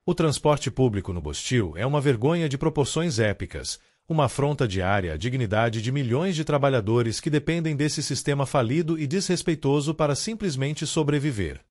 O transporte público no Bostil é uma vergonha de proporções épicas, uma afronta diária à dignidade de milhões de trabalhadores que dependem desse sistema falido e desrespeitoso para simplesmente sobreviver.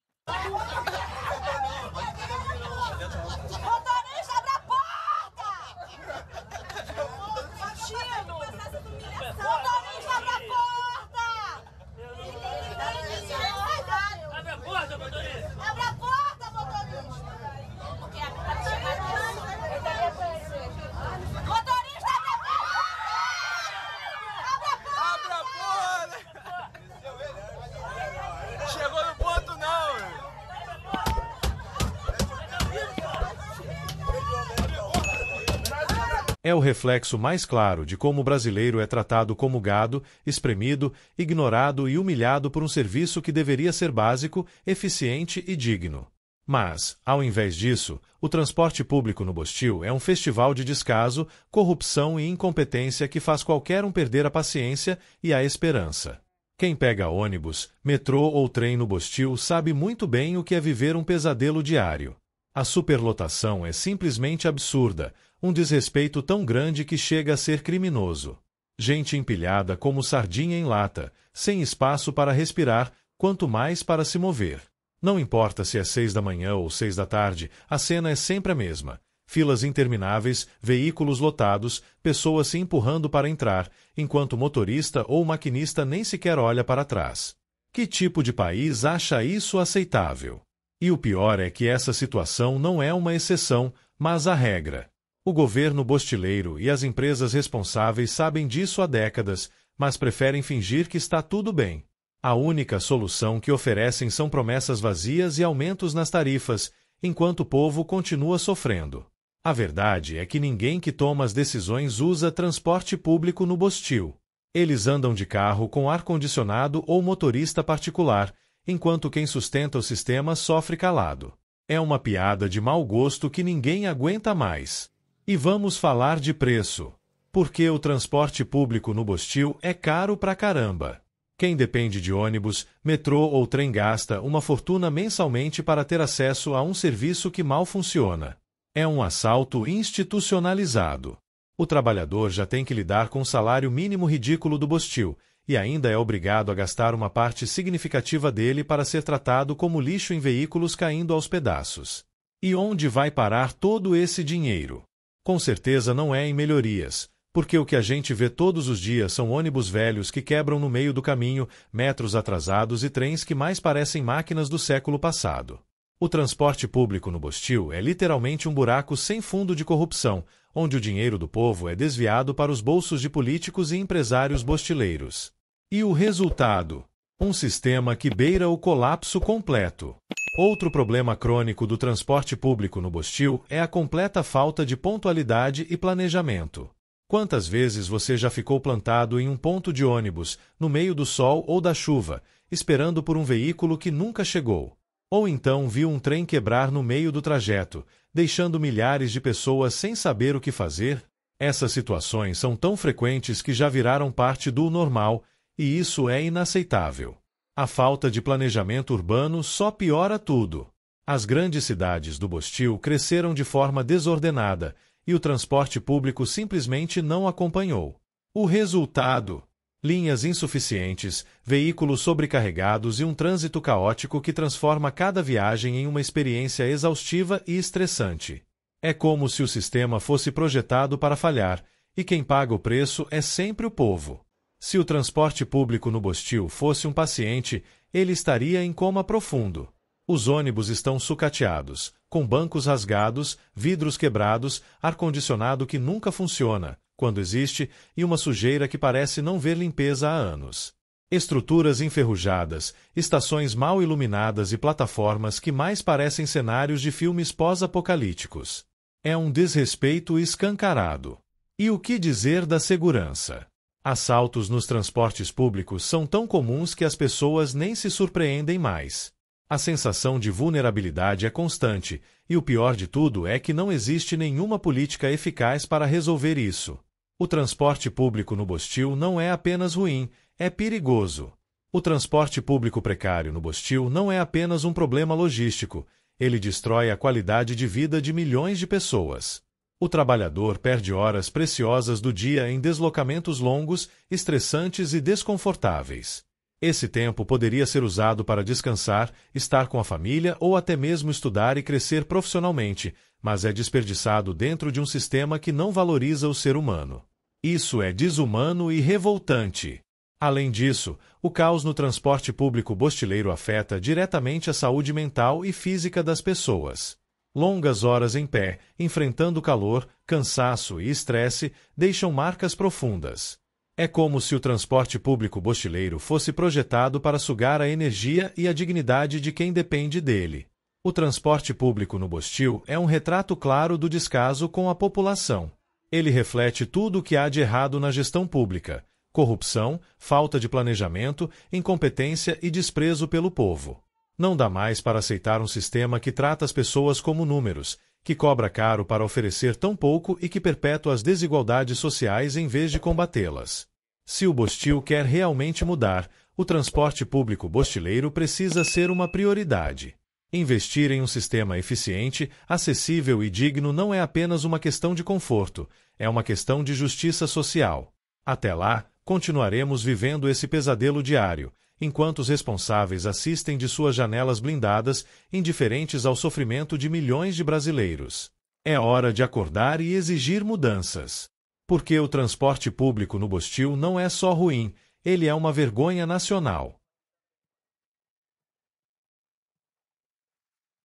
É o reflexo mais claro de como o brasileiro é tratado como gado, espremido, ignorado e humilhado por um serviço que deveria ser básico, eficiente e digno. Mas, ao invés disso, o transporte público no Bostil é um festival de descaso, corrupção e incompetência que faz qualquer um perder a paciência e a esperança. Quem pega ônibus, metrô ou trem no Bostil sabe muito bem o que é viver um pesadelo diário. A superlotação é simplesmente absurda, um desrespeito tão grande que chega a ser criminoso. Gente empilhada como sardinha em lata, sem espaço para respirar, quanto mais para se mover. Não importa se é 6 da manhã ou 6 da tarde, a cena é sempre a mesma. Filas intermináveis, veículos lotados, pessoas se empurrando para entrar, enquanto o motorista ou maquinista nem sequer olha para trás. Que tipo de país acha isso aceitável? E o pior é que essa situação não é uma exceção, mas a regra. O governo bostileiro e as empresas responsáveis sabem disso há décadas, mas preferem fingir que está tudo bem. A única solução que oferecem são promessas vazias e aumentos nas tarifas, enquanto o povo continua sofrendo. A verdade é que ninguém que toma as decisões usa transporte público no Bostil. Eles andam de carro com ar-condicionado ou motorista particular, enquanto quem sustenta o sistema sofre calado. É uma piada de mau gosto que ninguém aguenta mais. E vamos falar de preço. Porque o transporte público no Bostil é caro pra caramba. Quem depende de ônibus, metrô ou trem gasta uma fortuna mensalmente para ter acesso a um serviço que mal funciona. É um assalto institucionalizado. O trabalhador já tem que lidar com o salário mínimo ridículo do Bostil, e ainda é obrigado a gastar uma parte significativa dele para ser tratado como lixo em veículos caindo aos pedaços. E onde vai parar todo esse dinheiro? Com certeza não é em melhorias, porque o que a gente vê todos os dias são ônibus velhos que quebram no meio do caminho, metros atrasados e trens que mais parecem máquinas do século passado. O transporte público no Bostil é literalmente um buraco sem fundo de corrupção, onde o dinheiro do povo é desviado para os bolsos de políticos e empresários bostileiros. E o resultado? Um sistema que beira o colapso completo. Outro problema crônico do transporte público no Bostil é a completa falta de pontualidade e planejamento. Quantas vezes você já ficou plantado em um ponto de ônibus, no meio do sol ou da chuva, esperando por um veículo que nunca chegou? Ou então viu um trem quebrar no meio do trajeto, deixando milhares de pessoas sem saber o que fazer? Essas situações são tão frequentes que já viraram parte do normal, e isso é inaceitável. A falta de planejamento urbano só piora tudo. As grandes cidades do Bostil cresceram de forma desordenada, e o transporte público simplesmente não acompanhou. O resultado? Linhas insuficientes, veículos sobrecarregados e um trânsito caótico que transforma cada viagem em uma experiência exaustiva e estressante. É como se o sistema fosse projetado para falhar, e quem paga o preço é sempre o povo. Se o transporte público no Bostil fosse um paciente, ele estaria em coma profundo. Os ônibus estão sucateados, com bancos rasgados, vidros quebrados, ar-condicionado que nunca funciona, quando existe, e uma sujeira que parece não ver limpeza há anos. Estruturas enferrujadas, estações mal iluminadas e plataformas que mais parecem cenários de filmes pós-apocalípticos. É um desrespeito escancarado. E o que dizer da segurança? Assaltos nos transportes públicos são tão comuns que as pessoas nem se surpreendem mais. A sensação de vulnerabilidade é constante, e o pior de tudo é que não existe nenhuma política eficaz para resolver isso. O transporte público no Bostil não é apenas ruim, é perigoso. O transporte público precário no Bostil não é apenas um problema logístico, Ele destrói a qualidade de vida de milhões de pessoas. O trabalhador perde horas preciosas do dia em deslocamentos longos, estressantes e desconfortáveis. Esse tempo poderia ser usado para descansar, estar com a família ou até mesmo estudar e crescer profissionalmente, mas é desperdiçado dentro de um sistema que não valoriza o ser humano. Isso é desumano e revoltante. Além disso, o caos no transporte público bostileiro afeta diretamente a saúde mental e física das pessoas. Longas horas em pé, enfrentando calor, cansaço e estresse, deixam marcas profundas. É como se o transporte público bostileiro fosse projetado para sugar a energia e a dignidade de quem depende dele. O transporte público no Bostil é um retrato claro do descaso com a população. Ele reflete tudo o que há de errado na gestão pública: corrupção, falta de planejamento, incompetência e desprezo pelo povo. Não dá mais para aceitar um sistema que trata as pessoas como números, que cobra caro para oferecer tão pouco e que perpetua as desigualdades sociais em vez de combatê-las. Se o Bostil quer realmente mudar, o transporte público bostileiro precisa ser uma prioridade. Investir em um sistema eficiente, acessível e digno não é apenas uma questão de conforto, é uma questão de justiça social. Até lá, continuaremos vivendo esse pesadelo diário, enquanto os responsáveis assistem de suas janelas blindadas, indiferentes ao sofrimento de milhões de brasileiros. É hora de acordar e exigir mudanças. Porque o transporte público no Bostil não é só ruim, ele é uma vergonha nacional.